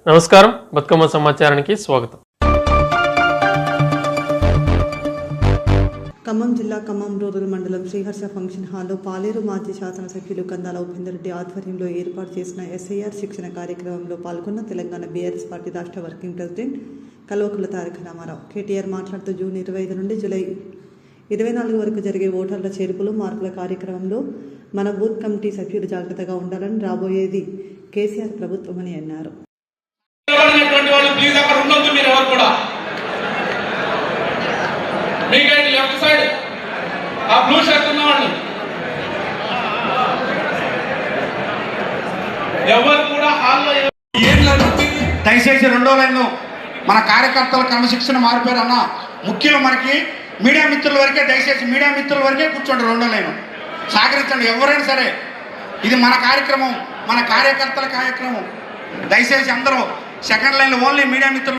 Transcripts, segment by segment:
నమస్కారం, బతుకమ్మ సమాచారానికి స్వాగతం. ఖమ్మం జిల్లా ఖమ్మం రూరల్ మండలం శ్రీహర్ష ఫంక్షన్ హాల్లో పాలేరు మాజీ శాసనసభ్యులు కందాల ఉపేందర్రెడ్డి ఆధ్వర్యంలో ఏర్పాటు చేసిన ఎస్ఐఆర్ శిక్షణ కార్యక్రమంలో పాల్గొన్న తెలంగాణ బీఆర్ఎస్ పార్టీ రాష్ట్ర వర్కింగ్ ప్రెసిడెంట్ కల్వకుంట్ల తారక రామారావు. కేటీఆర్ మాట్లాడుతూ జూన్ 25 నుండి జూలై 24 వరకు జరిగే ఓటర్ల చేర్పులు మార్పుల కార్యక్రమంలో మన బూత్ కమిటీ సభ్యులు జాగ్రత్తగా ఉండాలని, రాబోయేది కేసీఆర్ ప్రభుత్వమని అన్నారు. దయచేసి రెండో లైన్ మన కార్యకర్తల క్రమశిక్షణ మారిపోయారు అన్న. ముఖ్యంగా మనకి మీడియా మిత్రుల వరకే, దయచేసి మీడియా మిత్రుల వరకే కూర్చోండి. రెండో లైన్ సహకరించండి ఎవరైనా సరే. ఇది మన కార్యక్రమం, మన కార్యకర్తల కార్యక్రమం. దయచేసి అందరూ సెకండ్ లైన్ ఓన్లీ మీడియా మిత్రులు.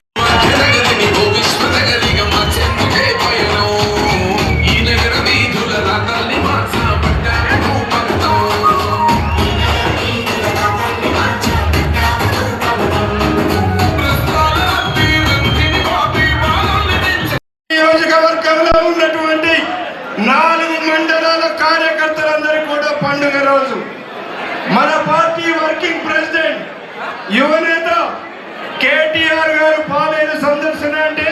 నియోజకవర్గంలో ఉన్నటువంటి 4 మండలాల కార్యకర్తలందరూ కూడా పండుగ రోజు. మన పార్టీ వర్కింగ్ ప్రెసిడెంట్ యువనేత కేటీఆర్ గారు పాలేరు సందర్శన అంటే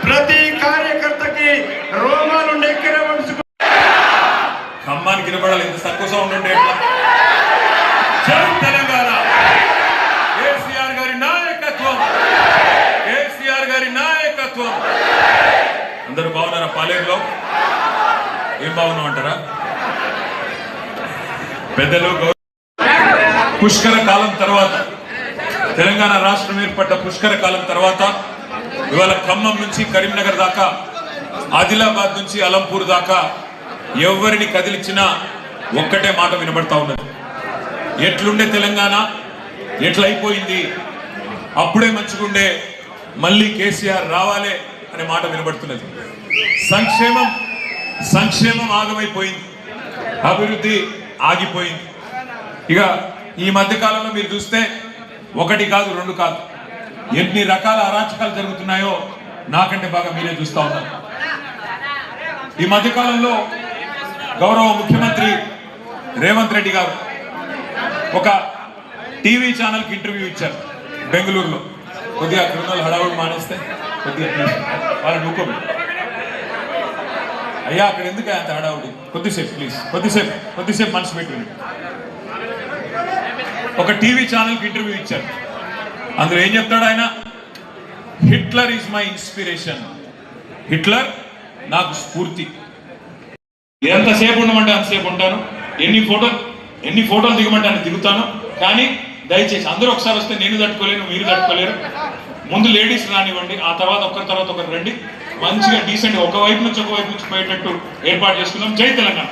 ప్రతి కార్యకర్తకి రోమాలు నెక్కిన మనసు. ఖమ్మానికి వినపడాలి, ఇంత తక్కువ సౌండ్ ఉంటే తెలంగాణ కేసీఆర్ గారి నాయకత్వం, కేసీఆర్ గారి నాయకత్వం. అందరూ బాగున్నారా? పాలేరులో ఏం బాగున్నాం అంటారా? పెద్దలు పుష్కర కాలం తర్వాత, తెలంగాణ రాష్ట్రం ఏర్పడ్డ పుష్కర కాలం తర్వాత ఇవాళ ఖమ్మం నుంచి కరీంనగర్ దాకా, ఆదిలాబాద్ నుంచి అలంపూర్ దాకా ఎవరిని కదిలిచ్చినా ఒక్కటే మాట వినబడతా ఉన్నది. ఎట్లుండే తెలంగాణ, ఎట్లయిపోయింది, అప్పుడే మంచిగుండే, మళ్ళీ కేసీఆర్ రావాలే అనే మాట వినబడుతున్నది. సంక్షేమం ఆగమైపోయింది, అభివృద్ధి ఆగిపోయింది. ఇక ఈ మధ్యకాలంలో మీరు చూస్తే 1 కాదు 2 కాదు ఎన్ని రకాల అరాచకాలు జరుగుతున్నాయో నాకంటే బాగా మీరే చూస్తూ ఉన్నారు. ఈ మధ్యకాలంలో గౌరవ ముఖ్యమంత్రి రేవంత్ రెడ్డి గారు ఒక టీవీ ఛానల్కి ఇంటర్వ్యూ ఇచ్చారు బెంగళూరులో. కొద్దిగా క్రిమినల్ హడావుడు మానేస్తే కొద్దిగా వాళ్ళు నూకోండి అయ్యా, అక్కడ ఎందుకు అంత హడావుడి, కొద్దిసేపు ప్లీజ్, కొద్దిసేపు మనసు పెట్టుకుని. ఒక టీవీ ఛానల్కి ఇంటర్వ్యూ ఇచ్చారు. అందులో ఏం చెప్తాడు ఆయన? Hitler is my inspiration, Hitler నాకు స్ఫూర్తి. ఎంతసేపు ఉండమంటే అంతసేపు ఉంటాను, ఎన్ని ఫోటోలు దిగమంటే అని దిగుతాను. కానీ దయచేసి అందరూ ఒకసారి వస్తే నేను తట్టుకోలేను, మీరు తట్టుకోలేరు. ముందు లేడీస్ రానివ్వండి, ఆ తర్వాత ఒకరి తర్వాత ఒకరు రండి. మంచిగా డీసెంట్ ఒకవైపు నుంచి పోయేటట్టు ఏర్పాటు చేసుకుందాం. జై తెలంగాణ.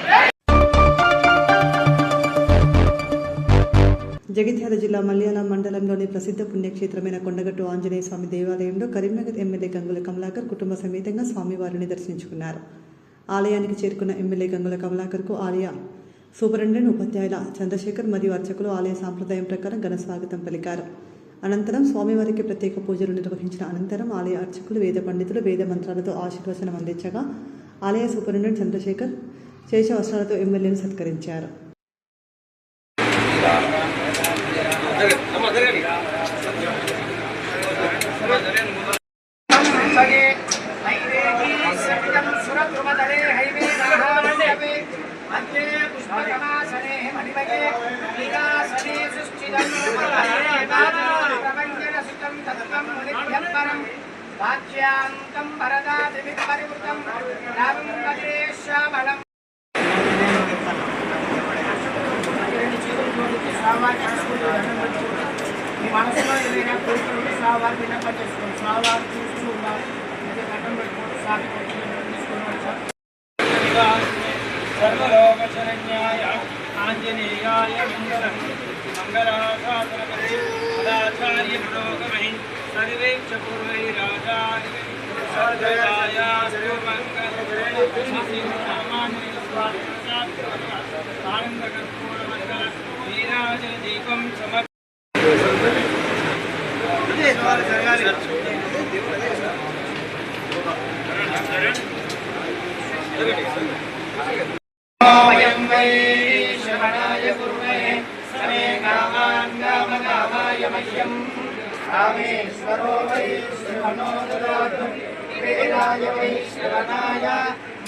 జగిత్యాల జిల్లా మల్యాల మండలంలోని ప్రసిద్ధ పుణ్యక్షేత్రమైన కొండగట్టు ఆంజనేయ స్వామి దేవాలయంలో కరీంనగర్ ఎమ్మెల్యే గంగుల కమలాకర్ కుటుంబ సమేతంగా స్వామివారిని దర్శించుకున్నారు. ఆలయానికి చేరుకున్న ఎమ్మెల్యే గంగుల కమలాకర్కు ఆలయ సూపరింటెండెంట్ ఉపాధ్యాయుల చంద్రశేఖర్ మరియు అర్చకులు ఆలయ సాంప్రదాయం ప్రకారం ఘన స్వాగతం పలికారు. అనంతరం స్వామివారికి ప్రత్యేక పూజలు నిర్వహించిన అనంతరం ఆలయ అర్చకులు, వేద పండితులు వేద మంత్రాలతో ఆశీర్వచనం అందించగా ఆలయ సూపరింటెండెంట్ చంద్రశేఖర్ శేష వస్త్రాలతో ఎమ్మెల్యేను సత్కరించారు. మీ మనసులో ఏదైనా కోరికలు స్వామివారి విన్నపం చేసుకోండి. స్వామివారు చూస్తూ ఉన్నారు, గడ్డం పెట్టుకోండి, సర్వలోకశరణ్యాయ ఆంజనేయాయ మంగళం మంగళాశాసనపదే సదాచార్య పురోగమై సర్వే చ పూర్వైరాజాయ సర్వదాయాస్తు మంగళ प्राणाय कुर्महे समे कामान् कामकामाय मह्यम् कामेश्वरो वै श्रवणो ददातु वेदाय वैश्रवणाय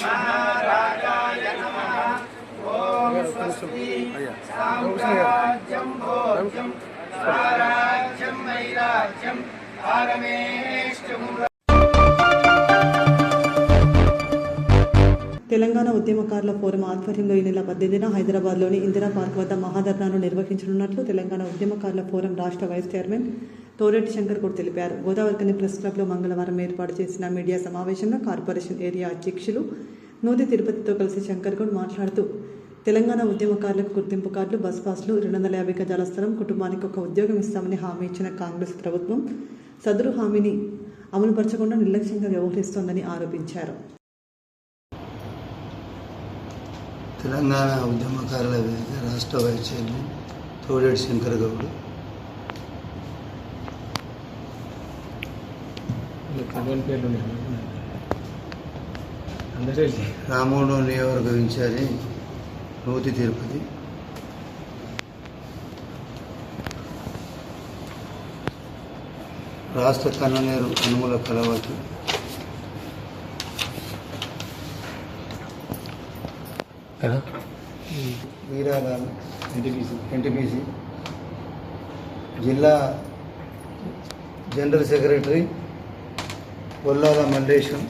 महाराजाय नमः ॐ स्वस्ति साम्राज्यं भोज्यं स्वराज्यं वैराज्यम् आगमेष्टुम् తెలంగాణ ఉద్యమకారుల ఫోరం ఆధ్వర్యంలో ఈ నెల 18న హైదరాబాద్లోని ఇందిరా పార్క్ వద్ద మహాధర్నాను నిర్వహించనున్నట్లు తెలంగాణ ఉద్యమకారుల ఫోరం రాష్ట్ర వైస్ చైర్మన్ తోరెడ్డి శంకర్ గౌడ్ తెలిపారు. గోదావరికని ప్రెస్ క్లబ్లో మంగళవారం ఏర్పాటు చేసిన మీడియా సమావేశంలో కార్పొరేషన్ ఏరియా అధ్యక్షులు నూతి తిరుపతితో కలిసి శంకర్ గౌడ్ మాట్లాడుతూ తెలంగాణ ఉద్యమకారులకు గుర్తింపు కార్డులు, బస్ పాస్లు, 250 గజాల స్థలం, కుటుంబానికి ఒక ఉద్యోగం ఇస్తామని హామీ ఇచ్చిన కాంగ్రెస్ ప్రభుత్వం సదరు హామీని అమలుపరచకుండా నిర్లక్ష్యంగా వ్యవహరిస్తోందని ఆరోపించారు. తెలంగాణ ఉద్యమకారుల వేదిక రాష్ట్ర వైస్ చైర్మన్ తోడేటి శంకర్ గౌడ్ రామోడు నియోజకవర్గ ఇన్ఛార్జి నూతి తిరుపతి, రాష్ట్ర కన్వీనర్ అనుమల కలవతి, వీరారావు ఎన్టీపీసీ జిల్లా జనరల్ సెక్రటరీ కొల్లాల మల్లేశం,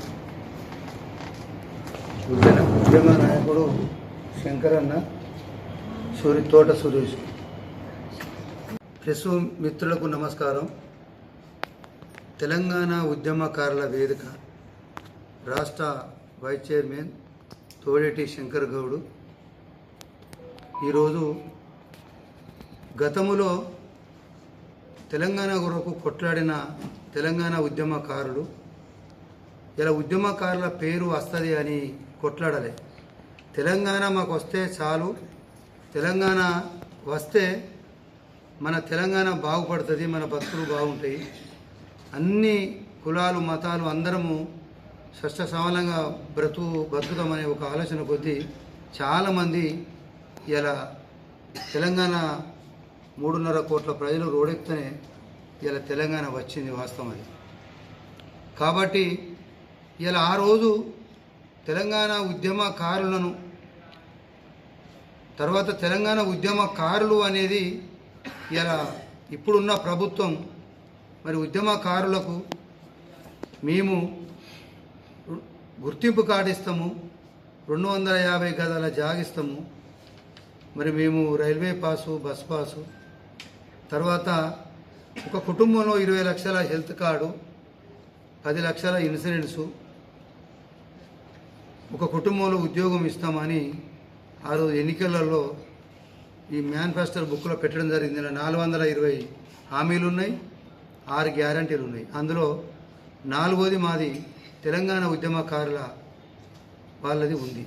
ఉద్యమ నాయకుడు శంకరన్న, తోట సురేష్. ప్రెస్ మిత్రులకు నమస్కారం. తెలంగాణ ఉద్యమకారుల వేదిక రాష్ట్ర వైస్ చైర్మన్ తోడేటి శంకర్ గౌడ్ ఈరోజు గతములో తెలంగాణ కొరకు కొట్లాడిన తెలంగాణ ఉద్యమకారులు ఇలా ఉద్యమకారుల పేరు వస్తుంది అని కొట్లాడలే. తెలంగాణ మాకు వస్తే చాలు, తెలంగాణ వస్తే మన తెలంగాణ బాగుపడుతుంది, మన బతుకులు బాగుంటాయి, అన్ని కులాలు మతాలు అందరము సస్యశ్యామలంగా బతుకుతామనే ఒక ఆలోచన కొద్దీ చాలామంది ఇలా తెలంగాణ 3.5 కోట్ల ప్రజలు రోడెక్కితేనే ఇలా తెలంగాణ వచ్చింది, వాస్తవం అది. కాబట్టి ఇలా ఆ రోజు తెలంగాణ ఉద్యమకారులను తర్వాత తెలంగాణ ఉద్యమకారులు అనేది ఇలా ఇప్పుడున్న ప్రభుత్వం మరి ఉద్యమకారులకు మేము గుర్తింపు కార్డు ఇస్తాము, 250 గజాల జాగిస్తాము, మరి మేము రైల్వే పాసు, బస్ పాసు, తర్వాత ఒక కుటుంబంలో 20 లక్షల హెల్త్ కార్డు, 10 లక్షల ఇన్సూరెన్సు, ఒక కుటుంబంలో ఉద్యోగం ఇస్తామని ఆ రోజు ఎన్నికలలో ఈ మేనిఫెస్టో బుక్లో పెట్టడం జరిగింది. 420 హామీలు ఉన్నాయి, 6 గ్యారంటీలు ఉన్నాయి. అందులో 4వది మాది తెలంగాణ ఉద్యమకారుల వాళ్ళది ఉంది.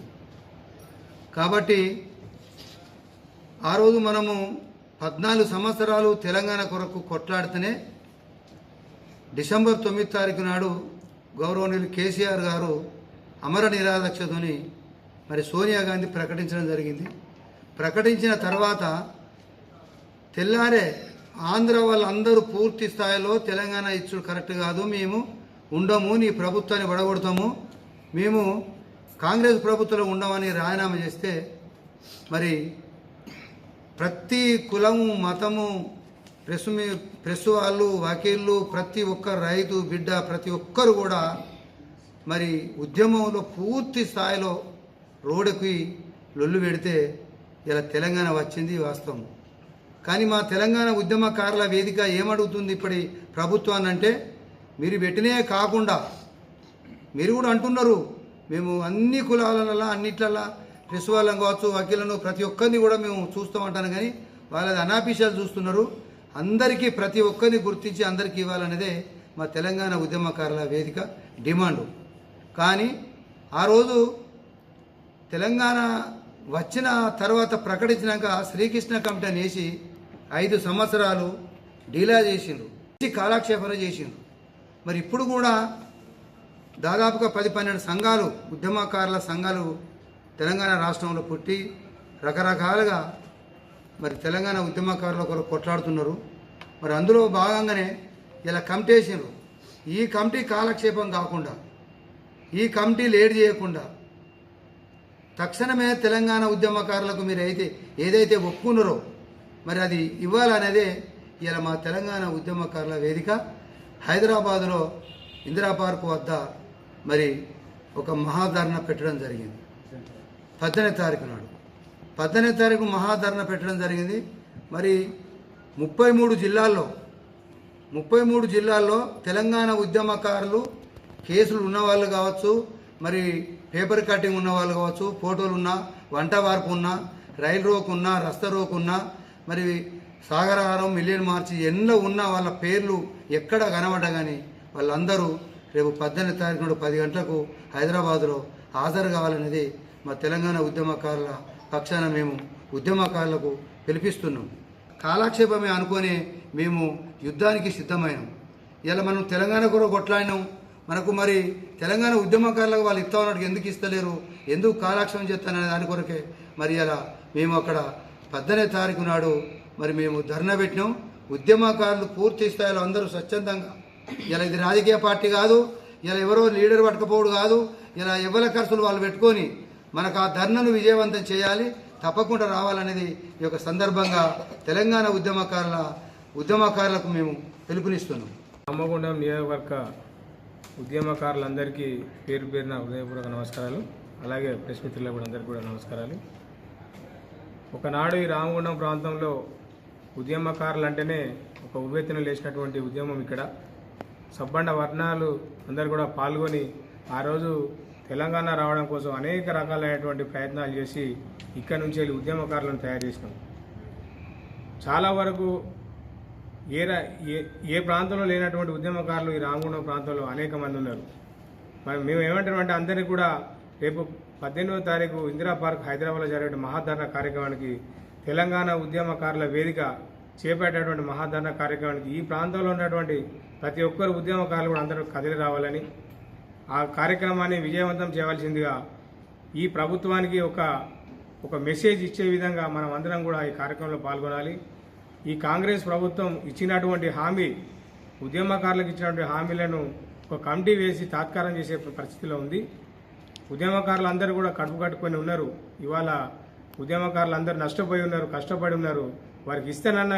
కాబట్టి ఆ రోజు మనము 14 సంవత్సరాలు తెలంగాణ కొరకు కొట్లాడితేనే డిసెంబర్ 9 తారీఖు నాడు గౌరవనీయులు కేసీఆర్ గారు అమర నిరాదక్షతని మరి సోనియా గాంధీ ప్రకటించడం జరిగింది. ప్రకటించిన తర్వాత తెల్లారే ఆంధ్ర వాళ్ళందరూ పూర్తి స్థాయిలో తెలంగాణ ఇచ్చుడు కరెక్ట్ కాదు, మేము ఉండము, నీ ప్రభుత్వాన్ని పడగొడతాము, మేము కాంగ్రెస్ ప్రభుత్వంలో ఉండమని రాజీనామా చేస్తే మరి ప్రతి కులము మతము ప్రెస్ వాళ్ళు, వకీళ్ళు, ప్రతి ఒక్క రైతు బిడ్డ ప్రతి ఒక్కరు కూడా మరి ఉద్యమంలో పూర్తి స్థాయిలో రోడ్డుకి లొల్లు పెడితే ఇలా తెలంగాణ వచ్చింది, వాస్తవం. కానీ మా తెలంగాణ ఉద్యమకారుల వేదిక ఏమడుగుతుంది ఇప్పటి ప్రభుత్వాన్ని అంటే, మీరు పెట్టినే కాకుండా మీరు కూడా అంటున్నారు మేము అన్ని కులాలలో అన్నిట్లలా ప్రెస్ వాళ్ళని కావచ్చు, వకీలను ప్రతి ఒక్కరిని కూడా మేము చూస్తామంటాను. కానీ వాళ్ళది అనాఫీషియల్ చూస్తున్నారు. అందరికీ ప్రతి ఒక్కరిని గుర్తించి అందరికీ ఇవ్వాలనేదే మా తెలంగాణ ఉద్యమకారుల వేదిక డిమాండు. కానీ ఆ రోజు తెలంగాణ వచ్చిన తర్వాత ప్రకటించినాక శ్రీకృష్ణ కమిటీని వేసి 5 సంవత్సరాలు డీలా చేసిండ్రు, కాలక్షేపణ చేసిండ్రు. మరి ఇప్పుడు కూడా దాదాపుగా 10-12 సంఘాలు, ఉద్యమకారుల సంఘాలు తెలంగాణ రాష్ట్రంలో పుట్టి రకరకాలుగా మరి తెలంగాణ ఉద్యమకారుల కొరకు కొట్లాడుతున్నారు. మరి అందులో భాగంగానే ఇలా కమిటీ వేసినారు. ఈ కమిటీ కాలక్షేపం కాకుండా, ఈ కమిటీ లేట్ చేయకుండా తక్షణమే తెలంగాణ ఉద్యమకారులకు మీరు ఏదైతే ఒప్పుకున్నారో మరి అది ఇవ్వాలనేదే ఇలా మా తెలంగాణ ఉద్యమకారుల వేదిక హైదరాబాదులో ఇందిరా పార్క్ వద్ద మరి ఒక మహాధరణ పెట్టడం జరిగింది. 18వ తారీఖు నాడు 18వ తారీఖు మహాధరణ పెట్టడం జరిగింది. మరి 33 జిల్లాల్లో తెలంగాణ ఉద్యమకారులు కేసులు ఉన్నవాళ్ళు కావచ్చు, మరి పేపర్ కటింగ్ ఉన్నవాళ్ళు కావచ్చు, ఫోటోలు ఉన్నా, వంట వార్పు ఉన్నా, రైలు రోకు ఉన్నా, రస్తా రోకు ఉన్నా, మరి సాగరహారం, మిలియన్ మార్చి ఎన్నో ఉన్న వాళ్ళ పేర్లు ఎక్కడ కనబడ్డా కానీ వాళ్ళందరూ రేపు 18వ తారీఖు నాడు 10 గంటలకు హైదరాబాదులో హాజరు కావాలనేది మా తెలంగాణ ఉద్యమకారుల పక్షాన మేము ఉద్యమకారులకు పిలిపిస్తున్నాం. కాలక్షేపమే అనుకొని మేము యుద్ధానికి సిద్ధమైనాం. ఇలా మనం తెలంగాణ కూడా కొట్లాడినాం. మనకు మరి తెలంగాణ ఉద్యమకారులకు వాళ్ళు ఇస్తామన్నట్టు ఎందుకు ఇస్తలేరు, ఎందుకు కాలక్షేపం చేస్తాననే దాని కొరకే మరి ఇలా మేము అక్కడ 18వ తారీఖు నాడు మరి మేము ధర్నా పెట్టినాం. ఉద్యమకారులు పూర్తి స్థాయిలో అందరూ స్వచ్ఛందంగా, ఇలా ఇది రాజకీయ పార్టీ కాదు, ఇలా ఎవరో లీడర్ పట్టుకపోవడు కాదు, ఇలా ఎవరి ఖర్చులు వాళ్ళు పెట్టుకొని మనకు ఆ ధర్నాను విజయవంతం చేయాలి, తప్పకుండా రావాలనేది ఈ యొక్క సందర్భంగా తెలంగాణ ఉద్యమకారులకు మేము పిలుపునిస్తున్నాం. రామగుండం నియోజకవర్గ ఉద్యమకారులందరికీ పేరు పేరున హృదయపూర్వక నమస్కారాలు. అలాగే ప్రెస్ మిత్రులకు కూడా అందరికీ కూడా నమస్కారాలు. ఒకనాడు ఈ రామగుండం ప్రాంతంలో ఉద్యమకారులు అంటేనే ఒక ఉవ్వెత్తున లేచినటువంటి ఉద్యమం. ఇక్కడ సబ్బండ వర్ణాలు అందరు కూడా పాల్గొని ఆ రోజు తెలంగాణ రావడం కోసం అనేక రకాలైనటువంటి ప్రయత్నాలు చేసి ఇక్కడ నుంచి వెళ్ళి ఉద్యమకారులను తయారు చేసినాం. చాలా వరకు ఏ ప్రాంతంలో లేనటువంటి ఉద్యమకారులు ఈ రామగుండం ప్రాంతంలో అనేక మంది ఉన్నారు. మరి మేము ఏమంటామంటే అందరినీ కూడా రేపు 18వ తారీఖు ఇందిరా పార్క్ హైదరాబాద్లో జరిగే మహాధరణ కార్యక్రమానికి తెలంగాణ ఉద్యమకారుల వేదిక చేపట్టేటువంటి మహాధరణ కార్యక్రమానికి ఈ ప్రాంతంలో ఉన్నటువంటి ప్రతి ఒక్కరు ఉద్యమకారులు కూడా అందరూ కదిలి రావాలని, ఆ కార్యక్రమాన్ని విజయవంతం చేయవలసిందిగా ఈ ప్రభుత్వానికి ఒక మెసేజ్ ఇచ్చే విధంగా మనం అందరం కూడా ఈ కార్యక్రమంలో పాల్గొనాలి. ఈ కాంగ్రెస్ ప్రభుత్వం ఇచ్చినటువంటి హామీ, ఉద్యమకారులకు ఇచ్చినటువంటి హామీలను ఒక కమిటీ వేసి తాత్కారం చేసే పరిస్థితిలో ఉంది. ఉద్యమకారులు అందరూ కూడా కడుపు కట్టుకొని ఉన్నారు. ఇవాళ ఉద్యమకారులు అందరూ నష్టపోయి ఉన్నారు, కష్టపడి ఉన్నారు. వారికి ఇస్తానన్న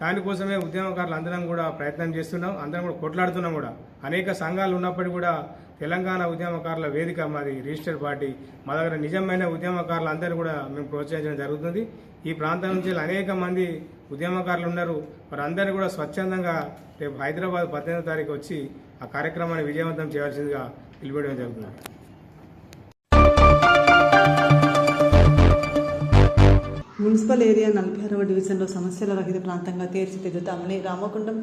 దానికోసమే ఉద్యమకారులు అందరం కూడా ప్రయత్నం చేస్తున్నాం, అందరం కూడా కొట్లాడుతున్నాం కూడా. అనేక సంఘాలు ఉన్నప్పటికీ కూడా తెలంగాణ ఉద్యమకారుల వేదిక మాది రిజిస్టర్డ్ పార్టీ. మా దగ్గర నిజమైన ఉద్యమకారులు అందరూ కూడా మేము ప్రోత్సహించడం జరుగుతుంది. ఈ ప్రాంతం నుంచి అనేక మంది ఉద్యమకారులు ఉన్నారు. వారందరూ కూడా స్వచ్ఛందంగా రేపు హైదరాబాద్ 18వ తారీఖు వచ్చి ఆ కార్యక్రమాన్ని విజయవంతం చేయాల్సిందిగా పిలుపుకోవడం జరుగుతుంది. మున్సిపల్ ఏరియా 46వ డివిజన్లో సమస్యల రహిత ప్రాంతంగా తీర్చిదిద్దుతామని రామగుండం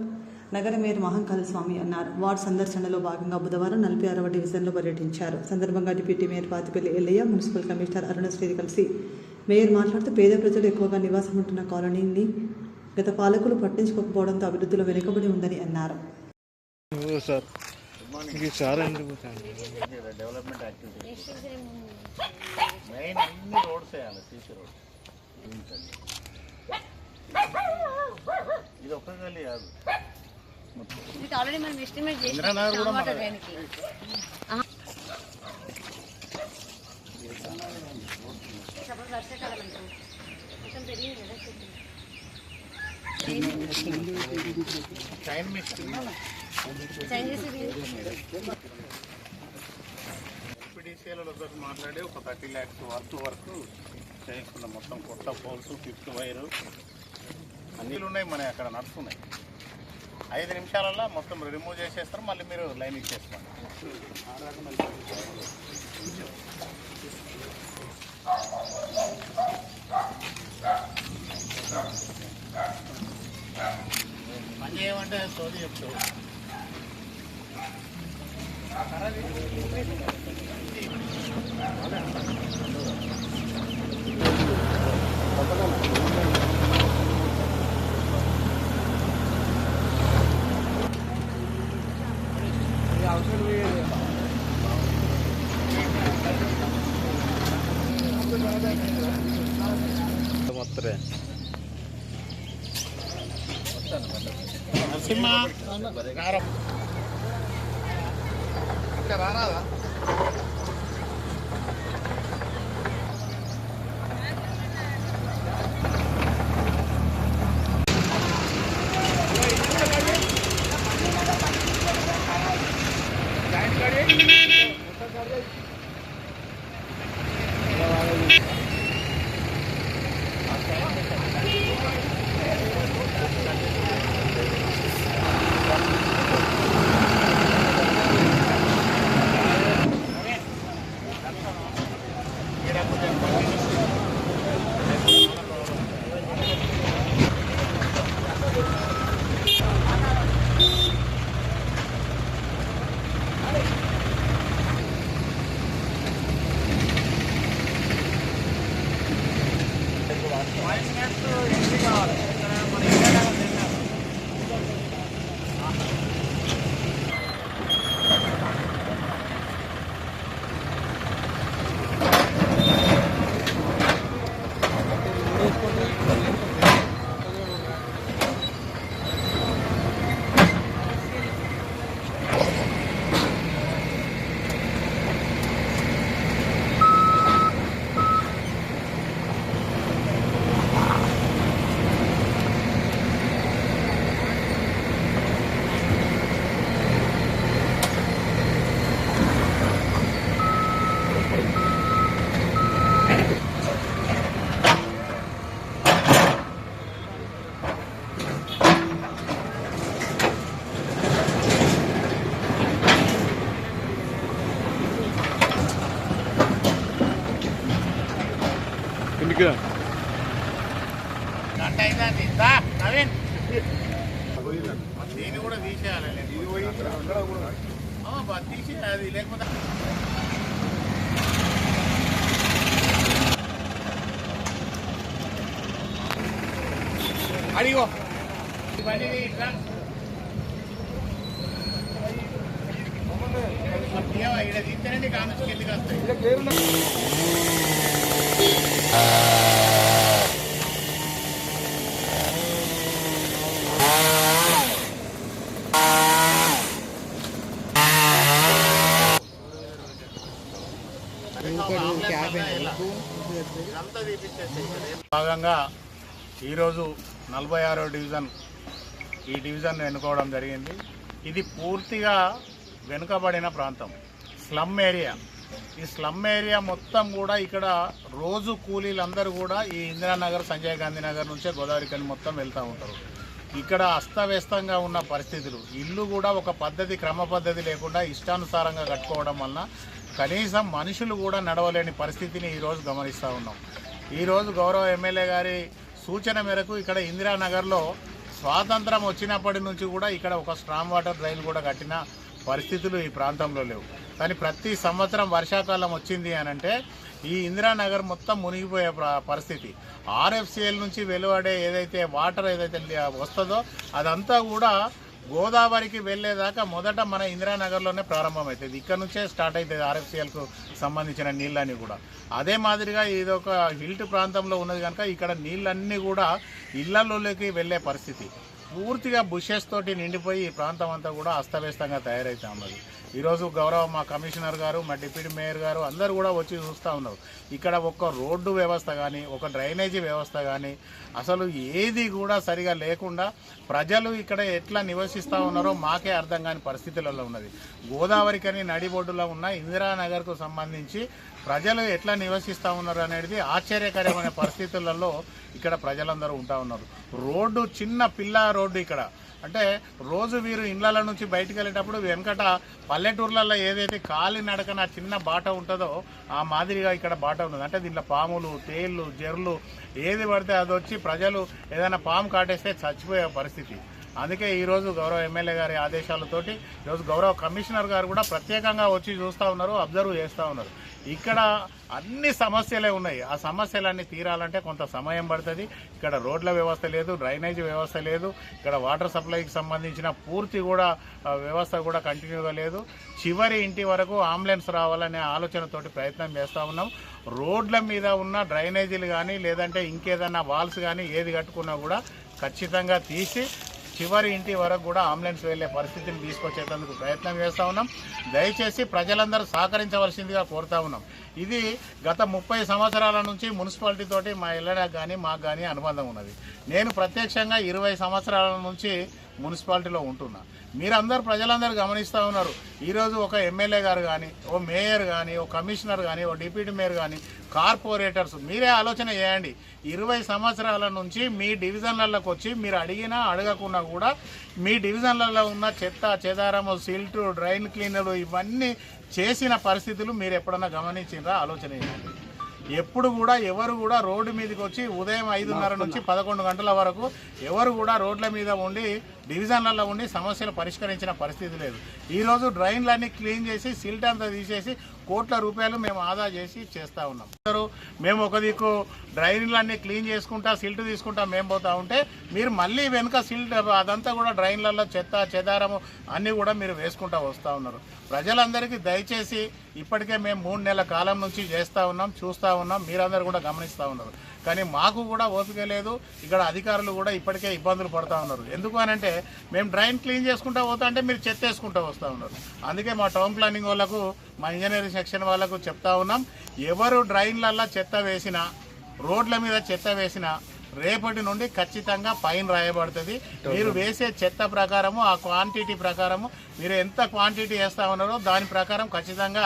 నగర మేయర్ మహంకాళ స్వామి అన్నారు. వార్డు సందర్శనలో భాగంగా బుధవారం 46వ డివిజన్లో పర్యటించారు. సందర్భంగా deputy mayor Patipalli Ellaiah, municipal commissioner అరుణశ్రీది కలిసి మేయర్ మాట్లాడుతూ పేద ప్రజలు ఎక్కువగా నివాసం ఉంటున్న కాలనీని గత పాలకులు పట్టించుకోకపోవడంతో అభివృద్ధిలో వెనుకబడి ఉందని అన్నారు. ఇది ఒక్క గల్లీ కాదు, ఆల్రెడీ మనం ఎస్టిమేట్ చేసాం. వర్షాకాలం కొంచెం పెరిగింది కదా, ఎంపీడీసీలతో మాట్లాడి ఒక 30 lakhs వరకు చేయించుకున్నాం. మొత్తం కొత్త పోల్స్, 5th వైరు అన్నీ ఉన్నాయి, మన అక్కడ నడుస్తున్నాయి. 5 నిమిషాలలో మొత్తం రిమూవ్ చేసేస్తారు, మళ్ళీ మీరు లైన్ ఇచ్చేసుకోండి. పని చేయమంటే సోది చెప్తావు. నవీన్ దీన్ని కూడా తీసేయాలి తీసి అది లేకపోతే అడిగో ఇవన్నీ ఇట్లా ఇక్కడ తీస్తేనండి కాంగ్రెస్కి ఎందుకు వస్తాయి. భాగంగా ఈరోజు 46వ డివిజన్ ఈ డివిజన్ ఎన్నుకోవడం జరిగింది. ఇది పూర్తిగా వెనుకబడిన ప్రాంతం, స్లమ్ ఏరియా. ఈ స్లమ్ ఏరియా మొత్తం కూడా ఇక్కడ రోజు కూలీలందరూ కూడా ఈ ఇందిరానగర్, సంజయ్ గాంధీ నగర్ నుంచే గోదావరి కని మొత్తం వెళ్తూ ఉంటారు. ఇక్కడ అస్తవ్యస్తంగా ఉన్న పరిస్థితులు, ఇల్లు కూడా ఒక పద్ధతి, క్రమ పద్ధతి లేకుండా ఇష్టానుసారంగా కట్టుకోవడం వలన కనీసం మనుషులు కూడా నడవలేని పరిస్థితిని ఈరోజు గమనిస్తూ ఉన్నాం. ఈరోజు గౌరవ ఎమ్మెల్యే గారి సూచన మేరకు ఇక్కడ ఇందిరానగర్లో స్వాతంత్రం వచ్చినప్పటి నుంచి కూడా ఇక్కడ ఒక స్ట్రాంగ్ వాటర్ డ్రైన్ కూడా కట్టిన పరిస్థితులు ఈ ప్రాంతంలో లేవు. కానీ ప్రతి సంవత్సరం వర్షాకాలం వచ్చింది అనంటే ఈ ఇందిరానగర్ మొత్తం మునిగిపోయే పరిస్థితి. ఆర్ఎఫ్సిఎల్ నుంచి వెలువడే ఏదైతే వాటర్ ఏదైతే వస్తుందో అదంతా కూడా గోదావరికి వెళ్ళేదాకా మొదట మన ఇందిరానగర్లోనే ప్రారంభమవుతుంది. ఇక్కడ నుంచే స్టార్ట్ అవుతుంది ఆర్ఎఫ్సిఎల్కు సంబంధించిన నీళ్ళన్నీ కూడా. అదే మాదిరిగా ఇదొక హిల్ట్ ప్రాంతంలో ఉన్నది కనుక ఇక్కడ నీళ్ళన్నీ కూడా ఇళ్లలోకి వెళ్ళే పరిస్థితి. పూర్తిగా బుషెస్ తోటి నిండిపోయి ఈ ప్రాంతం అంతా కూడా అస్తవ్యస్తంగా తయారైతే ఉన్నది. ఈరోజు గౌరవ మా కమిషనర్ గారు, మా డిప్యూటీ మేయర్ గారు అందరూ కూడా వచ్చి చూస్తూ ఉన్నారు. ఇక్కడ ఒక రోడ్డు వ్యవస్థ కానీ, ఒక డ్రైనేజీ వ్యవస్థ కానీ అసలు ఏది కూడా సరిగా లేకుండా ప్రజలు ఇక్కడ ఎట్లా నివసిస్తూ ఉన్నారో మాకే అర్థం కాని పరిస్థితులలో ఉన్నది. గోదావరికని నడిబొడ్డులో ఉన్న ఇందిరానగర్కు సంబంధించి ప్రజలు ఎట్లా నివసిస్తూ ఉన్నారు అనేది ఆశ్చర్యకరమైన పరిస్థితులలో ఇక్కడ ప్రజలందరూ ఉంటా ఉన్నారు. రోడ్డు చిన్న పిల్ల రోడ్డు ఇక్కడ, అంటే రోజు వీరు ఇండ్ల నుంచి బయటకు వెళ్ళేటప్పుడు వెనకట పల్లెటూర్లలో ఏదైతే కాలి నడకన చిన్న బాట ఉంటుందో ఆ మాదిరిగా ఇక్కడ బాట ఉన్నది. అంటే దీంట్లో పాములు, తేళ్ళు, జెర్లు ఏది పడితే అది వచ్చి ప్రజలు ఏదైనా పాము కాటేస్తే చచ్చిపోయే పరిస్థితి. అందుకే ఈరోజు గౌరవ ఎమ్మెల్యే గారి ఆదేశాలతోటి ఈరోజు గౌరవ కమిషనర్ గారు కూడా ప్రత్యేకంగా వచ్చి చూస్తూ ఉన్నారు, అబ్జర్వ్ చేస్తూ ఉన్నారు. ఇక్కడ అన్ని సమస్యలే ఉన్నాయి. ఆ సమస్యలన్నీ తీరాలంటే కొంత సమయం పడుతుంది. ఇక్కడ రోడ్ల వ్యవస్థ లేదు, డ్రైనేజీ వ్యవస్థ లేదు, ఇక్కడ వాటర్ సప్లైకి సంబంధించిన పూర్తి కూడా వ్యవస్థ కూడా కంటిన్యూగా లేదు. చివరి ఇంటి వరకు అంబులెన్స్ రావాలనే ఆలోచనతోటి ప్రయత్నం చేస్తూ ఉన్నాం. రోడ్ల మీద ఉన్న డ్రైనేజీలు కానీ లేదంటే ఇంకేదన్నా వాల్స్ కానీ ఏది కట్టుకున్నా కూడా ఖచ్చితంగా తీసి చివరి ఇంటి వరకు కూడా అంబులెన్స్ వెళ్ళే పరిస్థితిని తీసుకొచ్చేందుకు ప్రయత్నం చేస్తూ ఉన్నాం. దయచేసి ప్రజలందరూ సహకరించవలసిందిగా కోరుతా ఉన్నాం. ఇది గత 30 సంవత్సరాల నుంచి మున్సిపాలిటీ తోటి మా ఇళ్ళకి కానీ మాకు కానీ అనుబంధం ఉన్నది. నేను ప్రత్యక్షంగా 20 సంవత్సరాల నుంచి మున్సిపాలిటీలో ఉంటున్నా. మీరందరూ ప్రజలందరూ గమనిస్తూ ఉన్నారు. ఈరోజు ఒక ఎమ్మెల్యే గారు కానీ, ఓ మేయర్ కానీ, ఓ కమిషనర్ కానీ, ఓ డిప్యూటీ మేయర్ కానీ, కార్పొరేటర్స్ మీరే ఆలోచన చేయండి. 20 సంవత్సరాల నుంచి మీ డివిజన్లలోకి వచ్చి మీరు అడిగినా అడగకున్నా కూడా మీ డివిజన్లలో ఉన్న చెత్త చెదారము, సిల్టు, డ్రైన్ క్లీనర్లు ఇవన్నీ చేసిన పరిస్థితులు మీరు ఎప్పుడన్నా గమనించిండ్రా? ఆలోచన చేయండి. ఎప్పుడు కూడా ఎవరు కూడా రోడ్డు మీదకి వచ్చి ఉదయం 5:30 నుంచి 11 గంటల వరకు ఎవరు కూడా రోడ్ల మీద ఉండి డివిజన్లలో ఉండి సమస్యలు పరిష్కరించిన పరిస్థితి లేదు. ఈరోజు డ్రైన్లన్నీ క్లీన్ చేసి సిల్ట్ అంతా తీసేసి కోట్ల రూపాయలు మేము ఆదా చేసి చేస్తూ ఉన్నాం. మేము ఒక దిక్కు డ్రైన్లన్నీ క్లీన్ చేసుకుంటా సిల్ట్ తీసుకుంటా మేము పోతా ఉంటే మీరు మళ్ళీ వెనుక సిల్ట్ అదంతా కూడా డ్రైన్లలో చెత్త చెదారము అన్నీ కూడా మీరు వేసుకుంటూ వస్తూ ఉన్నారు. ప్రజలందరికీ దయచేసి ఇప్పటికే మేము 3 నెలల కాలం నుంచి చేస్తూ ఉన్నాం, చూస్తూ ఉన్నాం, మీరందరూ కూడా గమనిస్తూ ఉన్నారు. కానీ మాకు కూడా ఓపిక లేదు. ఇక్కడ అధికారులు కూడా ఇప్పటికే ఇబ్బందులు పడుతూ ఉన్నారు. ఎందుకు అనంటే మేము డ్రైన్ క్లీన్ చేసుకుంటూ పోతా అంటే మీరు చెత్త వేసుకుంటూ వస్తూ ఉన్నారు. అందుకే మా టౌన్ ప్లానింగ్ వాళ్ళకు, మా ఇంజనీరింగ్ సెక్షన్ వాళ్ళకు చెప్తా ఉన్నాం, ఎవరు డ్రైన్లల్లో చెత్త వేసినా, రోడ్ల మీద చెత్త వేసినా రేపటి నుండి ఖచ్చితంగా ఫైన్ రాయబడుతుంది. మీరు వేసే చెత్త ప్రకారము, ఆ క్వాంటిటీ ప్రకారము మీరు ఎంత క్వాంటిటీ వేస్తా ఉన్నారో దాని ప్రకారం ఖచ్చితంగా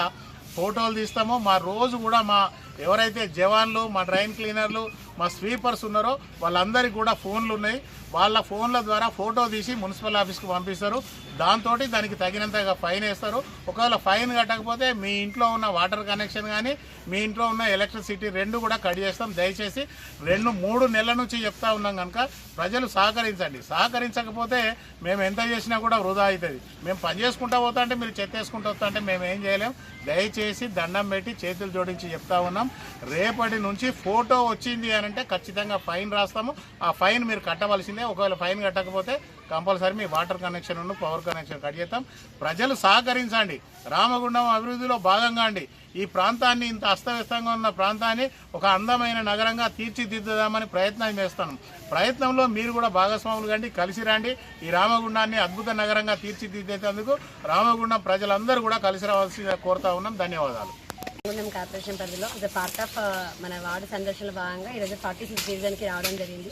ఫోటోలు తీస్తాము. మా రోజు కూడా మా ఎవరైతే జవాన్లు, మా డ్రైన్ క్లీనర్లు, మా స్వీపర్స్ ఉన్నారో వాళ్ళందరికీ కూడా ఫోన్లు ఉన్నాయి. వాళ్ళ ఫోన్ల ద్వారా ఫోటో తీసి మున్సిపల్ ఆఫీస్కి పంపిస్తారు. దాంతో దానికి తగినంతగా ఫైన్ వేస్తారు. ఒకవేళ ఫైన్ కట్టకపోతే మీ ఇంట్లో ఉన్న వాటర్ కనెక్షన్ కానీ మీ ఇంట్లో ఉన్న ఎలక్ట్రిసిటీ 2 కూడా కట్ చేస్తాం. దయచేసి 2-3 నెలల నుంచి చెప్తా ఉన్నాం కనుక ప్రజలు సహకరించండి. సహకరించకపోతే మేము ఎంత చేసినా కూడా వృధా అవుతుంది. మేము పని చేసుకుంటా పోతా అంటే మీరు చెత్త వేసుకుంటూ వస్తా అంటే మేము ఏం చేయలేం. దయచేసి దండం పెట్టి చేతులు జోడించి చెప్తా ఉన్నాం, రేపటి నుంచి ఫోటో వచ్చింది అని అంటే ఖచ్చితంగా ఫైన్ రాస్తాము. ఆ ఫైన్ మీరు కట్టవలసిందే. ఒకవేళ ఫైన్ కట్టకపోతే కంపల్సరీ మీ water connection, power connection cut చేస్తాం. ప్రజలు సహకరించండి. రామగుండం అభివృద్ధిలో భాగంగా అండి ఈ ప్రాంతాన్ని, ఇంత అస్తవ్యస్తంగా ఉన్న ప్రాంతాన్ని ఒక అందమైన నగరంగా తీర్చిదిద్దుదామని ప్రయత్నం చేస్తాను. ప్రయత్నంలో మీరు కూడా భాగస్వాములు కండి, కలిసి రండి. ఈ రామగుండాన్ని అద్భుత నగరంగా తీర్చిదిద్దేందుకు రామగుండం ప్రజలందరూ కూడా కలిసి రావాల్సిందిగా కోరుతా ఉన్నాం. ధన్యవాదాలు. రామగుండం కార్పొరేషన్ పరిధిలో పార్ట్ ఆఫ్ మన వార్డు సందర్శనలో భాగంగా ఈరోజు 46 డివిజన్కి రావడం జరిగింది.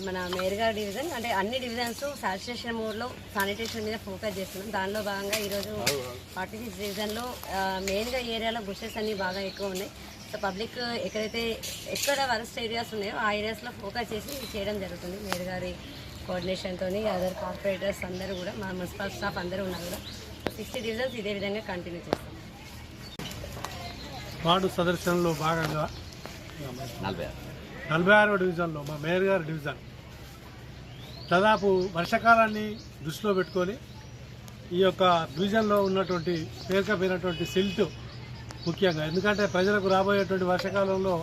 మన మేయర్ గారి డివిజన్ అంటే అన్ని డివిజన్స్ శానిటేషన్ మోడ్లో శానిటేషన్ మీద ఫోకస్ చేస్తున్నాం. దానిలో భాగంగా ఈరోజు 46 డివిజన్లో మెయిన్గా ఏరియాలో బుషెస్ అన్నీ బాగా ఎక్కువ ఉన్నాయి. సో పబ్లిక్ ఎక్కడ వరస్ట్ ఏరియాస్ ఉన్నాయో ఆ ఏరియాస్లో ఫోకస్ చేసి చేయడం జరుగుతుంది. మేయర్ గారి కోఆర్డినేషన్తో అదర్ కార్పొరేటర్స్ అందరూ కూడా, మా మున్సిపల్ స్టాఫ్ అందరూ ఉన్నారు కూడా. 60 డివిజన్స్ ఇదే విధంగా కంటిన్యూ చేస్తాం. వార్డు సందర్శనలో భాగంగా 46వ డివిజన్లో మా మేయర్ గారి డివిజన్ దాదాపు వర్షాకాలాన్ని దృష్టిలో పెట్టుకొని ఈ యొక్క డివిజన్లో ఉన్నటువంటి పేరుకపోయినటువంటి సిల్ట్ ముఖ్యంగా, ఎందుకంటే ప్రజలకు రాబోయేటువంటి వర్షాకాలంలో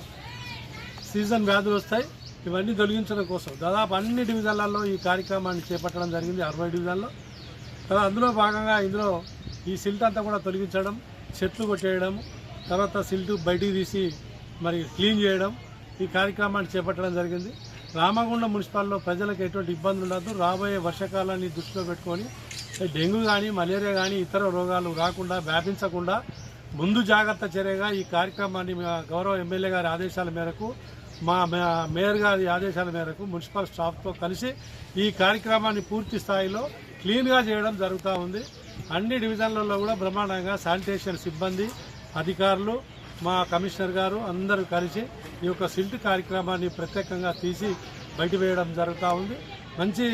సీజన్ వ్యాధులు వస్తాయి. ఇవన్నీ తొలగించడం కోసం దాదాపు అన్ని డివిజన్లలో ఈ కార్యక్రమాన్ని చేపట్టడం జరిగింది. 60 డివిజన్లో అందులో భాగంగా ఇందులో ఈ సిల్ట్ అంతా కూడా తొలగించడం, చెట్లు కొట్టేయడం, తర్వాత సిల్ట్ బయటికి తీసి మరి క్లీన్ చేయడం, ఈ కార్యక్రమాన్ని చేపట్టడం జరిగింది. రామగుండం మున్సిపాల్లో ప్రజలకు ఎటువంటి ఇబ్బంది ఉండదు. రాబోయే వర్షాకాలాన్ని దృష్టిలో పెట్టుకొని డెంగ్యూ కానీ, మలేరియా కానీ ఇతర రోగాలు రాకుండా, వ్యాపించకుండా ముందు జాగ్రత్త చర్యగా ఈ కార్యక్రమాన్ని గౌరవ ఎమ్మెల్యే గారి ఆదేశాల మేరకు, మా మేయర్ గారి ఆదేశాల మేరకు మున్సిపల్ స్టాఫ్తో కలిసి ఈ కార్యక్రమాన్ని పూర్తి స్థాయిలో క్లీన్గా చేయడం జరుగుతూ ఉంది. అన్ని డివిజన్లలో కూడా బ్రహ్మాండంగా శానిటేషన్ సిబ్బంది, అధికారులు, మా కమిషనర్ గారు అందరూ కలిసి ఈ యొక్క సిల్ట్ కార్యక్రమాన్ని ప్రత్యేకంగా తీసి బయట వేయడం జరుగుతూ ఉంది. మంచి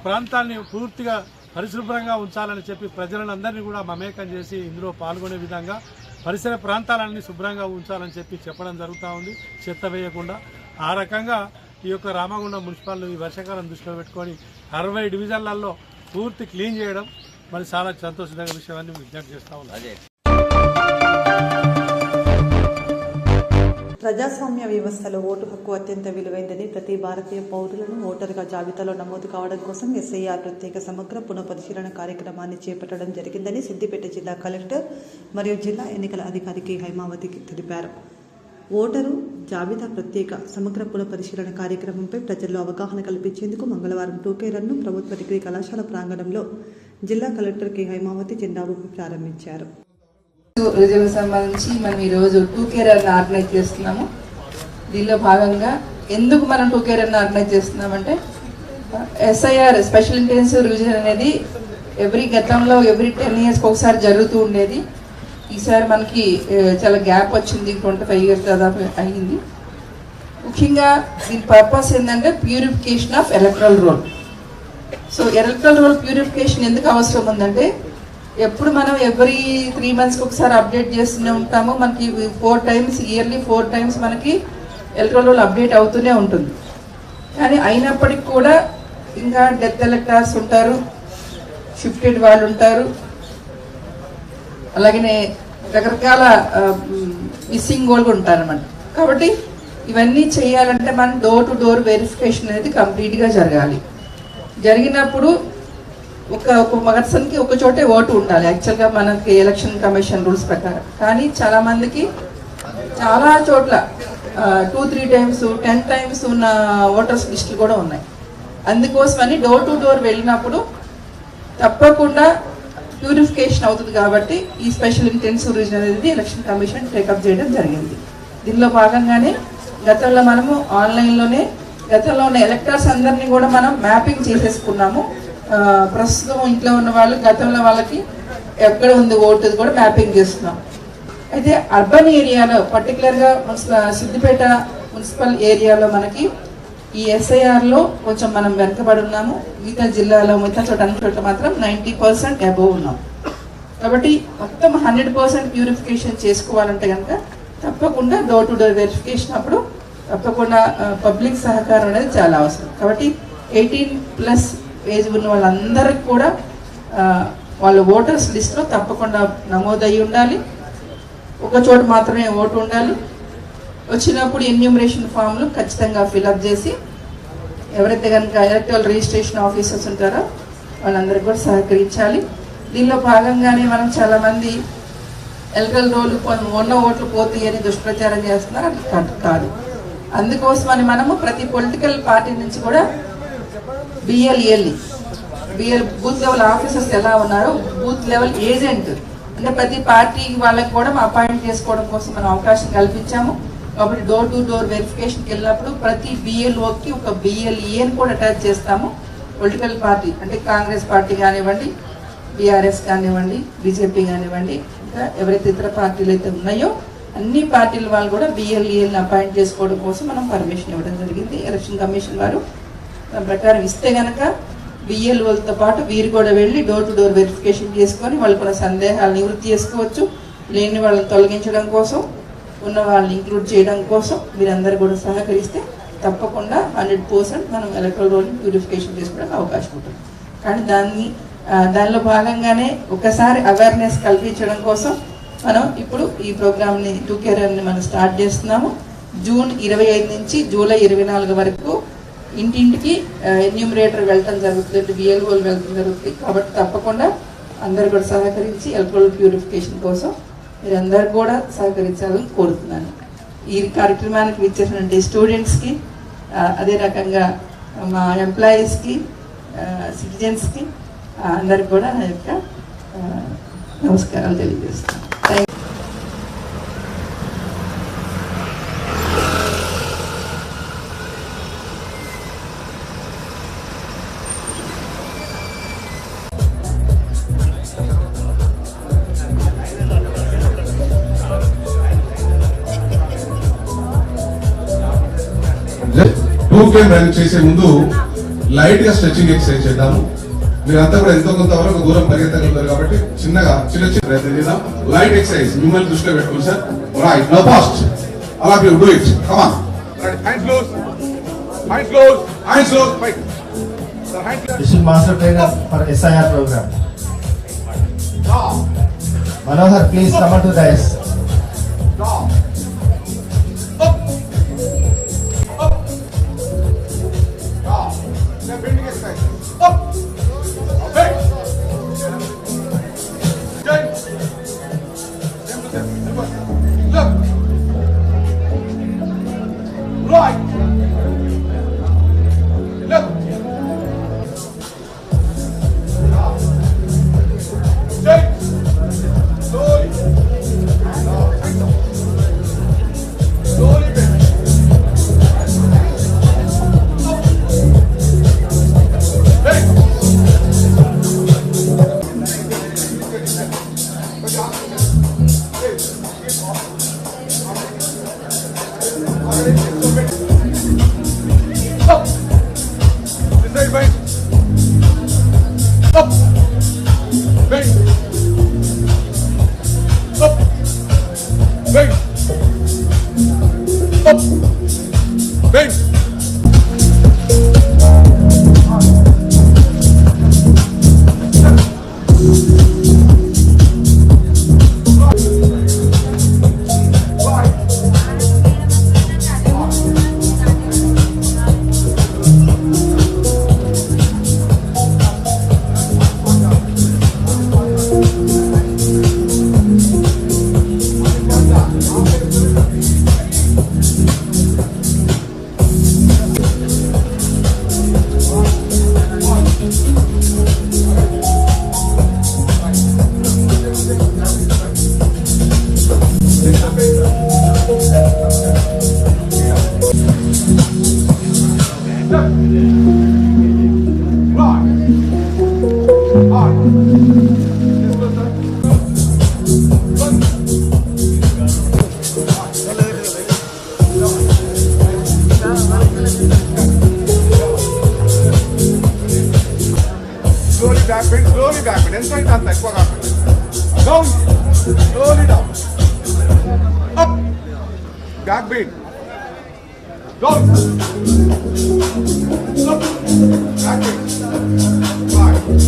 ప్రాంతాన్ని పూర్తిగా పరిశుభ్రంగా ఉంచాలని చెప్పి ప్రజలందరినీ కూడా మమేకం చేసి ఇందులో పాల్గొనే విధంగా పరిసర ప్రాంతాలన్నీ శుభ్రంగా ఉంచాలని చెప్పి చెప్పడం జరుగుతూ ఉంది, చెత్త వేయకుండా. ఆ రకంగా ఈ యొక్క రామగుండం మున్సిపాలిటీ ఈ వర్షాకాలం దృష్టిలో పెట్టుకొని 60 డివిజన్లలో పూర్తి క్లీన్ చేయడం మరి చాలా సంతోషకరమైన విషయాన్ని విజ్ఞప్తి చేస్తూ ఉన్నాం. ప్రజాస్వామ్య వ్యవస్థలో ఓటు హక్కు అత్యంత విలువైందని, ప్రతి భారతీయ పౌరులను ఓటరుగా జాబితాలో నమోదు కావడం కోసం ఎస్ఐఆర్ ప్రత్యేక సమగ్ర పునఃపరిశీలన కార్యక్రమాన్ని చేపట్టడం జరిగిందని సిద్దిపేట జిల్లా కలెక్టర్ మరియు జిల్లా ఎన్నికల అధికారి కె హైమావతి తెలిపారు. ఓటరు జాబితా ప్రత్యేక సమగ్ర పునఃపరిశీలన కార్యక్రమంపై ప్రజల్లో అవగాహన కల్పించేందుకు మంగళవారం 2K రన్ను ప్రభుత్వ డిగ్రీ కళాశాల ప్రాంగణంలో జిల్లా కలెక్టర్ కె హైమావతి జెండా ఊపి ప్రారంభించారు. రిజర్వ్ సంబంధించి మనం ఈరోజు 2K రన్ ఆర్గనైజ్ చేస్తున్నాము. దీనిలో భాగంగా ఎందుకు మనం 2K రన్ ఆర్గనైజ్ చేస్తున్నామంటే SIR స్పెషల్ ఇంటెన్సివ్ రివిజన్ అనేది గతంలో ఎవ్రీ 10 years ఒకసారి జరుగుతూ ఉండేది. ఈసారి మనకి చాలా గ్యాప్ వచ్చింది, 25 years దాదాపు అయ్యింది. ముఖ్యంగా దీని పర్పస్ ఏంటంటే purification of electoral role. So electoral role purification ఎందుకు అవసరం ఉందంటే ఎప్పుడు మనం ఎవ్రీ 3 months ఒకసారి అప్డేట్ చేస్తూనే ఉంటాము. మనకి 4 times ఇయర్లీ 4 times మనకి ఎలక్ట్రల్ రోల్ అప్డేట్ అవుతూనే ఉంటుంది. కానీ అయినప్పటికీ కూడా ఇంకా డెత్ ఎలక్టర్స్ ఉంటారు, షిఫ్టెడ్ వాళ్ళు ఉంటారు, అలాగనే రకరకాల మిస్సింగ్ వాళ్ళు ఉంటారన్నమాట. కాబట్టి ఇవన్నీ చేయాలంటే మనం డోర్ టు డోర్ వెరిఫికేషన్ అనేది కంప్లీట్గా జరగాలి. జరిగినప్పుడు ఒక పర్సన్కి ఒక చోటే ఓటు ఉండాలి యాక్చువల్గా మనకి ఎలక్షన్ కమిషన్ రూల్స్ ప్రకారం. కానీ చాలామందికి చాలా చోట్ల 2-3 times 10 times ఉన్న ఓటర్స్ లిస్టులు కూడా ఉన్నాయి. అందుకోసమని డోర్ టు డోర్ వెళ్ళినప్పుడు తప్పకుండా ప్యూరిఫికేషన్ అవుతుంది. కాబట్టి ఈ స్పెషల్ ఇంటెన్సివ్ రివిజన్ అనేది ఎలక్షన్ కమిషన్ టేకప్ చేయడం జరిగింది. దీనిలో భాగంగానే గతంలో మనము ఆన్లైన్లోనే గతంలో ఉన్న ఎలక్టర్స్ అందరినీ కూడా మనం మ్యాపింగ్ చేసేసుకున్నాము. ప్రస్తుతం ఇంట్లో ఉన్న వాళ్ళు గతంలో వాళ్ళకి ఎక్కడ ఉంది ఓటు కూడా మ్యాపింగ్ చేస్తున్నాం. అయితే అర్బన్ ఏరియాలో పర్టికులర్గా సిద్దిపేట మున్సిపల్ ఏరియాలో మనకి ఈ SIRలో కొంచెం మనం వెనకబడి ఉన్నాము. మిగతా జిల్లాలో మిగతా చోట అన్ని చోట్ల మాత్రం 90% అబోవ్ ఉన్నాం. కాబట్టి మొత్తం 100% ప్యూరిఫికేషన్ చేసుకోవాలంటే కనుక తప్పకుండా డోర్ టు డోర్ వెరిఫికేషన్ అప్పుడు తప్పకుండా పబ్లిక్ సహకారం అనేది చాలా అవసరం. కాబట్టి 18+ ఏజ్ ఉన్న వాళ్ళందరికీ కూడా వాళ్ళ ఓటర్స్ లిస్ట్లో తప్పకుండా నమోదయ్యి ఉండాలి. ఒక చోట మాత్రమే ఓటు ఉండాలి. వచ్చినప్పుడు ఎన్యూమరేషన్ ఫామ్లు ఖచ్చితంగా ఫిలప్ చేసి ఎవరైతే కనుక ఎలక్టరల్ రిజిస్ట్రేషన్ ఆఫీసర్స్ ఉంటారో వాళ్ళందరికీ కూడా సహకరించాలి. దీనిలో భాగంగానే మనం చాలామంది ఎలక్టరల్ రోలు ఉన్న ఓట్లు పోతాయి అని దుష్ప్రచారం చేస్తున్నారు. అది కాదు. అందుకోసమని మనము ప్రతి పొలిటికల్ పార్టీ నుంచి కూడా BL బూత్ లెవెల్ ఆఫీసర్స్ ఎలా ఉన్నారో బూత్ లెవెల్ ఏజెంట్ అంటే ప్రతి పార్టీ వాళ్ళకి కూడా అపాయింట్ చేసుకోవడం కోసం మనం అవకాశం కల్పించాము. కాబట్టి డోర్ టు డోర్ వెరిఫికేషన్కి వెళ్ళినప్పుడు ప్రతి BLOకి ఒక BLEని కూడా అటాచ్ చేస్తాము. పొలిటికల్ పార్టీ అంటే కాంగ్రెస్ పార్టీ కానివ్వండి, BRS కానివ్వండి, BJP కానివ్వండి, ఇంకా ఎవరైతే ఇతర పార్టీలు అయితే ఉన్నాయో అన్ని పార్టీల వాళ్ళు కూడా BLEని అపాయింట్ చేసుకోవడం కోసం మనం పర్మిషన్ ఇవ్వడం జరిగింది. ఎలక్షన్ కమిషన్ వారు దాని ప్రకారం ఇస్తే కనుక BLOలతో పాటు వీరు కూడా వెళ్ళి డోర్ టు డోర్ వెరిఫికేషన్ చేసుకొని వాళ్ళకున్న సందేహాలు నివృత్తి చేసుకోవచ్చు. లేని వాళ్ళని తొలగించడం కోసం, ఉన్న వాళ్ళని ఇంక్లూడ్ చేయడం కోసం మీరందరూ కూడా సహకరిస్తే తప్పకుండా 100% మనం ఎలక్ట్రల్ రోల్ ప్యూరిఫికేషన్ చేసుకోవడానికి అవకాశం ఉంటుంది. కానీ దానిలో భాగంగానే ఒకసారి అవేర్నెస్ కల్పించడం కోసం మనం ఇప్పుడు ఈ ప్రోగ్రామ్ని 2K రన్ని మనం స్టార్ట్ చేస్తున్నాము. జూన్ 25 నుంచి జూలై 24 వరకు ఇంటింటికి ఎన్యూమరేటర్ వెళ్ళటం జరుగుతుంది, BLOలు వెళ్ళటం జరుగుతుంది. కాబట్టి తప్పకుండా అందరు కూడా సహకరించి ఎలక్ట్రల్ ప్యూరిఫికేషన్ కోసం మీరందరూ కూడా సహకరించాలని కోరుతున్నాను. ఈ కార్యక్రమానికి విచ్చేసినటువంటి స్టూడెంట్స్కి, అదే రకంగా మా ఎంప్లాయీస్కి, సిటిజన్స్కి అందరికి కూడా నా యొక్క నమస్కారాలు తెలియజేస్తాను. రన్ చేసే ముందు లైట్ గా స్ట్రెచింగ్ ఎక్సర్సైజ్ చేద్దాము. మీరంతా కూడా ఎంతో కొంతవరకు దూరం పరిగెత్తగలుగుతారు కాబట్టి చిన్నగా చిన్న ప్రయత్నం చేద్దాం. లైట్ ఎక్సర్సైజ్ మిమ్మల్ని దృష్టిలో పెట్టుకోండి సార్. Right, no fast. అలా do it. Come on. Hands close, hands close, hands close. Fight. District Master Trainer for SIR program. Manohar, please come on to the S. Back bend slowly back bend ఎంత అయితే అంత ఎక్కువ కాకుండా down slowly down up back bend down up back bend 5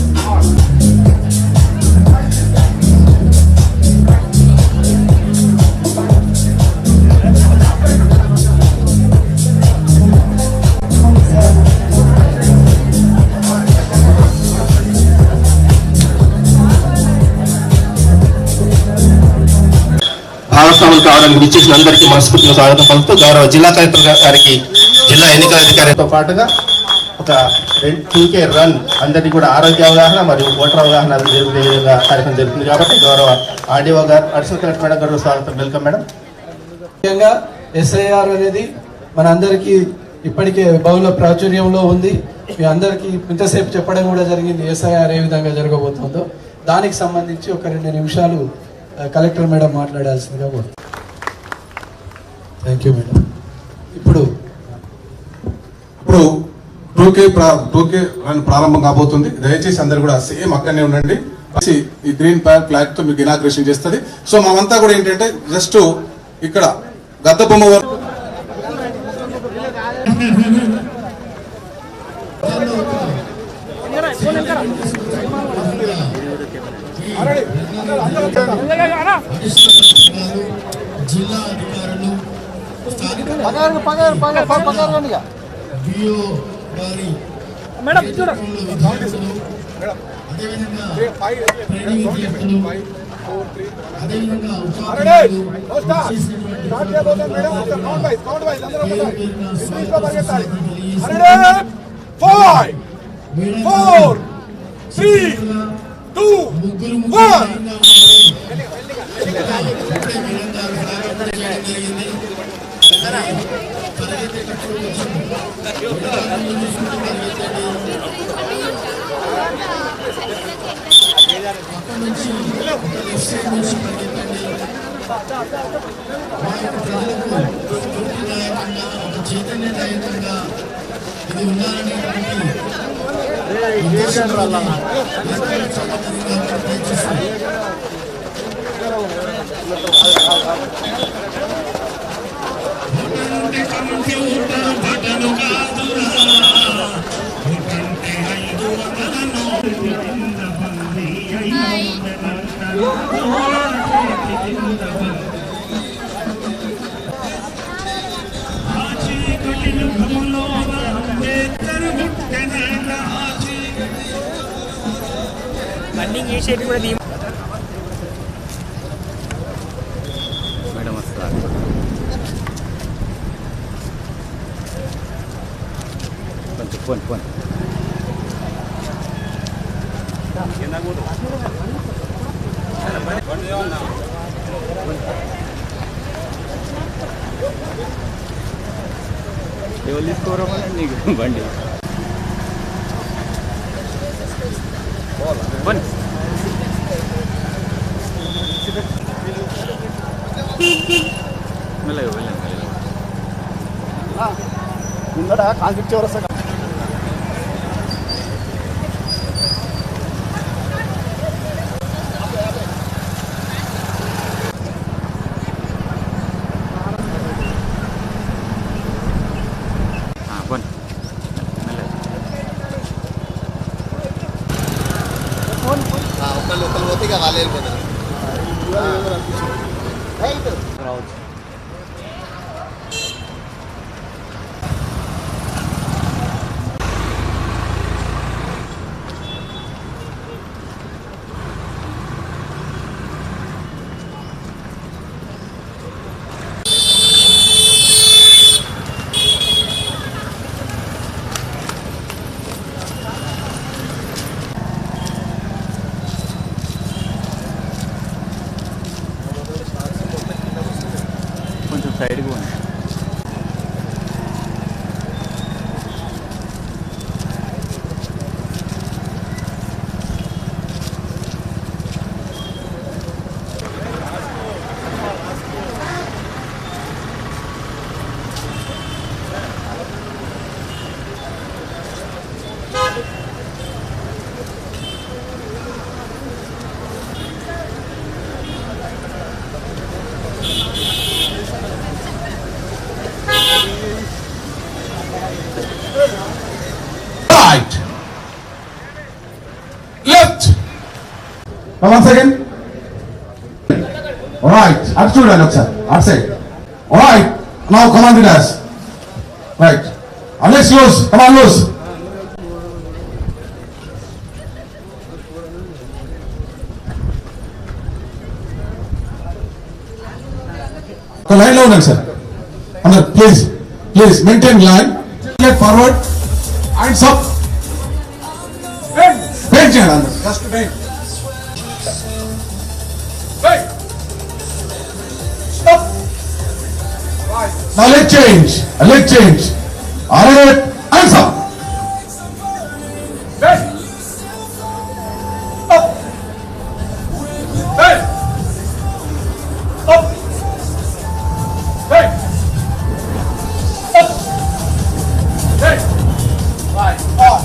భాగస్వాములు కావడానికి విచ్చేసిన అందరికీ మనస్ఫూర్తిగా స్వాగతం పలుకుతూ గౌరవ జిల్లా కలెక్టర్ గారికి జిల్లా ఎన్నికల అధికారితో పాటుగా ఒక 2K రన్ అందరికీ కూడా ఆరోగ్య అవగాహన మరియు ఓటర్ అవగాహన జరిగే విధంగా కార్యక్రమం జరుగుతుంది కాబట్టి గౌరవ ఆర్డీఓ గారు అడిషనల్ కలెక్టర్ మేడం గారు స్వాగతం. Welcome madam. ముఖ్యంగా SIR అనేది మన అందరికీ ఇప్పటికే బహుళ ప్రాచుర్యంలో ఉంది. మీ అందరికీ ఇంతసేపు చెప్పడం కూడా జరిగింది SIR ఏ విధంగా జరగబోతుందో. దానికి సంబంధించి ఒక 2 నిమిషాలు కలెక్టర్ మేడం మాట్లాడాల్సిందిగా కోరుతున్నాను. Thank you madam. ఇప్పుడు 2K రన్ ప్రారంభం కాబోతుంది. దయచేసి అందరు కూడా సేమ్ అక్కడనే ఉండండి. ఈ గ్రీన్ ఫ్లాగ్ తో మీకు ఇనాగ్రేషన్ చేస్తుంది. సో మనమంతా కూడా ఏంటంటే జస్ట్ ఇక్కడ గద్ద బొమ్మ వరకు జిల్లా అధికారులు చైతన్యదాయకంగా ఇది ఉండాలనేటువంటి రన్నింగ్ చేసేది కూడా మేడం వస్తారు. కొంచెం ఫోన్ ఎవరు తీసుకోరమ్మని నీకు బండి ముందర కాన్ఫ్లిక్ట్ చౌరస్తా ఒకళ్ళు పోతే ఇక వాళ్ళు వెళ్ళిపోతారు. రావచ్చు. right. Left. Now once again. All right. Attitude and sir. Outside. All right. Now come on the dash. Right. Alex loose. Come on loose. Line లో ఉండండి సార్. అందరు please maintain line. Get forward. Hands up. Bend చేయండి అందరు. Just bend. Stop. Right. Now leg change. All right. Hands up. Bend. Up. Bend. Up. Bend. Up. Bend. Right. Off.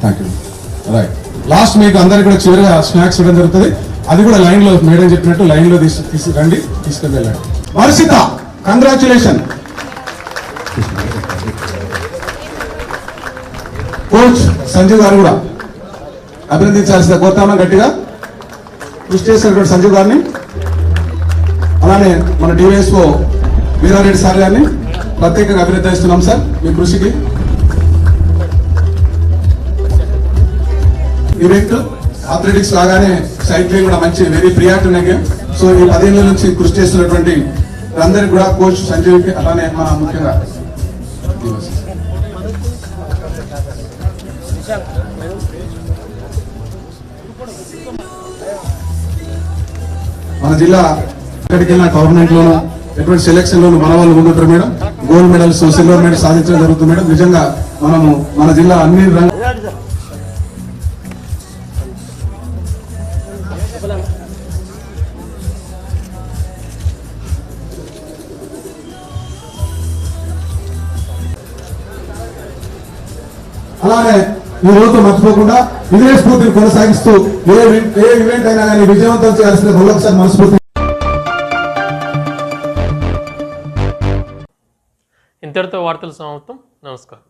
Thank you. Right. Last మీకు అందరికి కూడా చివరిగా snacks ఇవ్వడం జరుగుతుంది. అది కూడా లైన్ లో మేడం చెప్పినట్టు లైన్ లో తీసుకురండి, తీసుకుని వెళ్ళండి. వర్షిత, కంగ్రాచులేషన్. కోచ్ సంజీవ్ గారు కూడా అభినందించాల్సిందిగా కోరుతామా గట్టిగా. కృషి చేసినటువంటి సంజీవ్ గారిని, అలానే మన డివైఎస్ఓ వీరారెడ్డి సార్ గారిని ప్రత్యేకంగా అభినందిస్తున్నాం సార్ మీ కృషికి. ఈవెంట్ అథ్లెటిక్స్ లాగానే సైక్లింగ్ కూడా మంచి వెరీ ప్రియారిటీ ఉన్న గేమ్. సో ఈ 10 ఏళ్ళ నుంచి కృషి చేస్తున్నటువంటి అందరికి కూడా కోచ్ సంజీవ్కి, అలానే మన ముఖ్యంగా మన జిల్లా ఎక్కడికి వెళ్ళిన గవర్నమెంట్ లోను ఎటువంటి సెలెక్షన్ లోను మన వాళ్ళు ముందుంటారు madam. Gold medals, silver medal సాధించడం జరుగుతుంది మేడం. నిజంగా మనము మన జిల్లా అన్ని అలానే ఈ రోజు మర్చిపోకుండా ఇదే స్ఫూర్తిని కొనసాగిస్తూ ఏ ఈవెంట్ అయినా కానీ విజయవంతం చేయాల్సిన మరొకసారి మనస్ఫూర్తి. ఇంతటితో వార్తలు సమాప్తం. నమస్కారం.